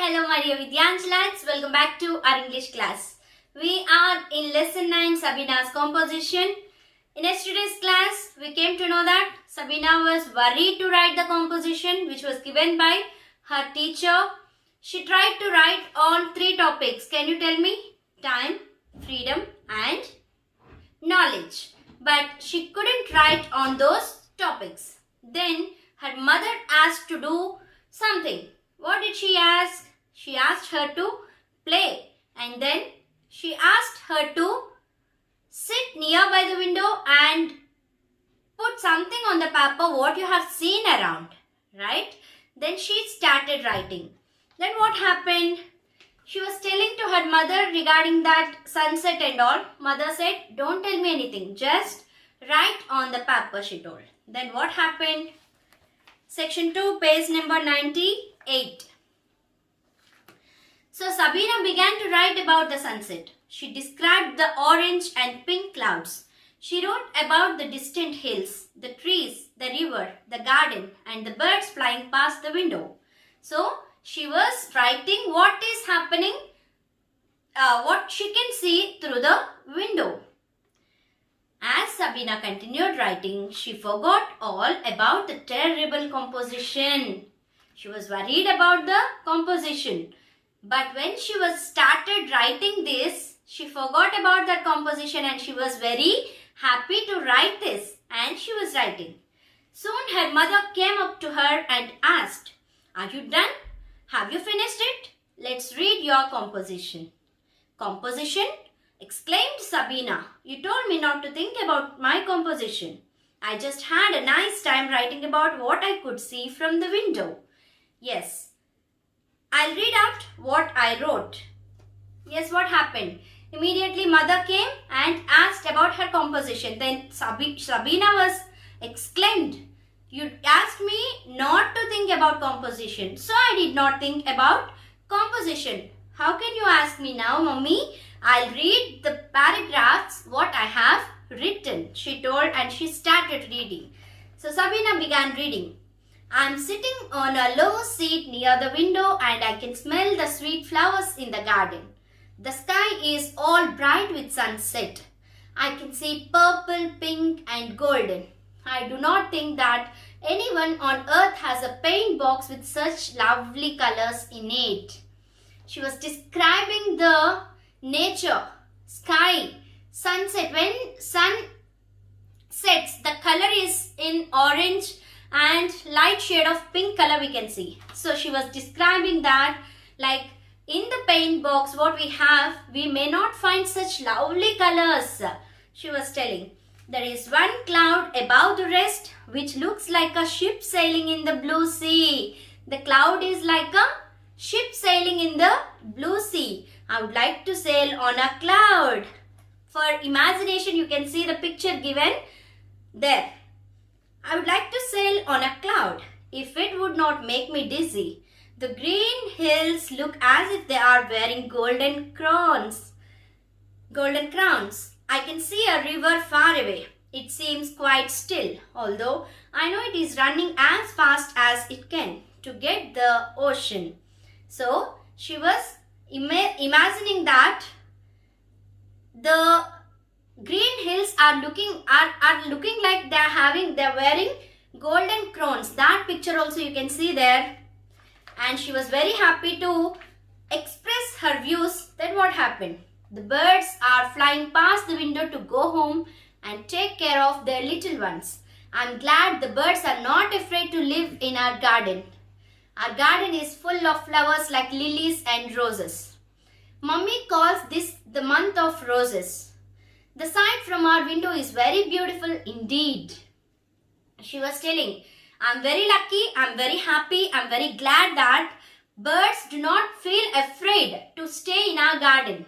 Hello my dear Vidyanjalites, welcome back to our English class. We are in lesson 9 Sabina's composition. In yesterday's class, we came to know that Sabina was worried to write the composition which was given by her teacher. She tried to write on 3 topics. Can you tell me? Time, freedom and knowledge. But she couldn't write on those topics. Then her mother asked to do something. What did she ask? She asked her to play, and then she asked her to sit near by the window and put something on the paper what you have seen around, right? Then she started writing. Then what happened? She was telling to her mother regarding that sunset and all. Mother said, don't tell me anything, just write on the paper, she told. Then what happened? Section 2, page number 98. So Sabina began to write about the sunset. She described the orange and pink clouds. She wrote about the distant hills, the trees, the river, the garden and the birds flying past the window. So she was writing what is happening, what she can see through the window. As Sabina continued writing, she forgot all about the terrible composition. She was worried about the composition. But when she started writing this, she forgot about that composition and she was very happy to write this. And she was writing. Soon her mother came up to her and asked, "Are you done? Have you finished it? Let's read your composition." "Composition?" exclaimed Sabina. "You told me not to think about my composition. I just had a nice time writing about what I could see from the window." "Yes, I'll read out what I wrote." Yes, what happened? Immediately mother came and asked about her composition. Then Sabina was exclaimed, "You asked me not to think about composition, so I did not think about composition. How can you ask me now, Mummy? I'll read the paragraphs what I have written," she told, and she started reading. So Sabina began reading. "I'm sitting on a low seat near the window and I can smell the sweet flowers in the garden. The sky is all bright with sunset. I can see purple, pink and golden. I do not think that anyone on earth has a paint box with such lovely colors in it." She was describing the nature, sky, sunset. When sun sets, the color is in orange and light shade of pink color we can see. So she was describing that, like in the paint box what we have, we may not find such lovely colors. She was telling, there is one cloud above the rest which looks like a ship sailing in the blue sea. The cloud is like a ship sailing in the blue sea. I would like to sail on a cloud. For imagination, you can see the picture given there. I would like to sail on a cloud if it would not make me dizzy. The green hills look as if they are wearing golden crowns. Golden crowns. I can see a river far away. It seems quite still, although I know it is running as fast as it can to get the ocean. So she was imagining that the green hills are looking like they're wearing golden crowns. That picture also you can see there. And she was very happy to express her views. Then what happened? The birds are flying past the window to go home and take care of their little ones. I'm glad the birds are not afraid to live in our garden. Our garden is full of flowers like lilies and roses. Mummy calls this the month of roses. The sight from our window is very beautiful indeed. She was telling, I'm very lucky, I'm very happy, I'm very glad that birds do not feel afraid to stay in our garden.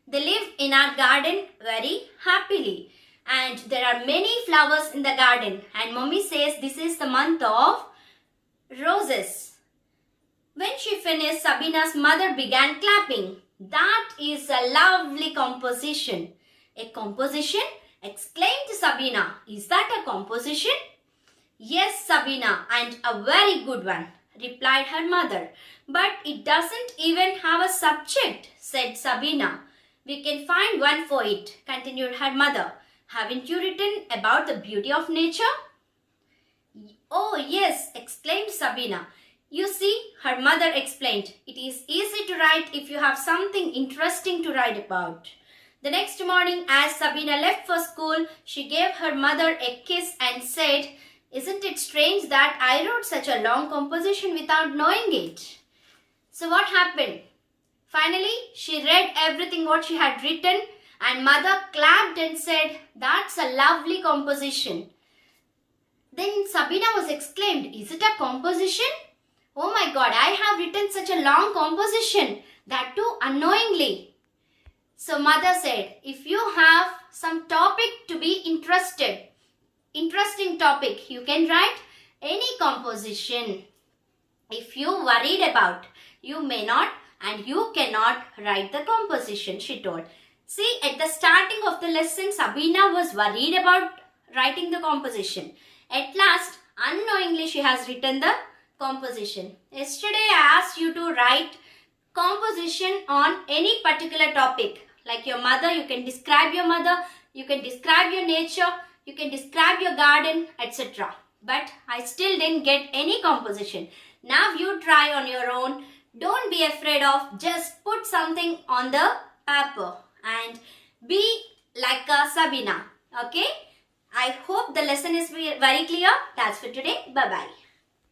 They live in our garden very happily. And there are many flowers in the garden. And Mummy says this is the month of roses. When she finished, Sabina's mother began clapping. "That is a lovely composition." "A composition?" exclaimed Sabina. "Is that a composition?" "Yes, Sabina, and a very good one. replied her mother. But it doesn't even have a subject, said Sabina. We can find one for it, continued her mother. Haven't you written about the beauty of nature? Oh, yes, exclaimed Sabina. You see, her mother explained, it is easy to write if you have something interesting to write about. The next morning, as Sabina left for school, she gave her mother a kiss and said, isn't it strange that I wrote such a long composition without knowing it? So what happened? Finally, she read everything what she had written and mother clapped and said, that's a lovely composition. Then Sabina was exclaimed, is it a composition? Oh my God, I have written such a long composition, that too unknowingly. So mother said, if you have some topic to be interesting topic, you can write any composition. If you worried about, you may not and you cannot write the composition, she told. See, at the starting of the lesson, Sabina was worried about writing the composition. At last, unknowingly, she has written the composition. Yesterday, I asked you to write composition on any particular topic. Like your mother, you can describe your mother, you can describe your nature, you can describe your garden, etc. But I still didn't get any composition. Now you try on your own. Don't be afraid of, just put something on the paper and be like a Sabina. Okay? I hope the lesson is very clear. That's for today. Bye-bye.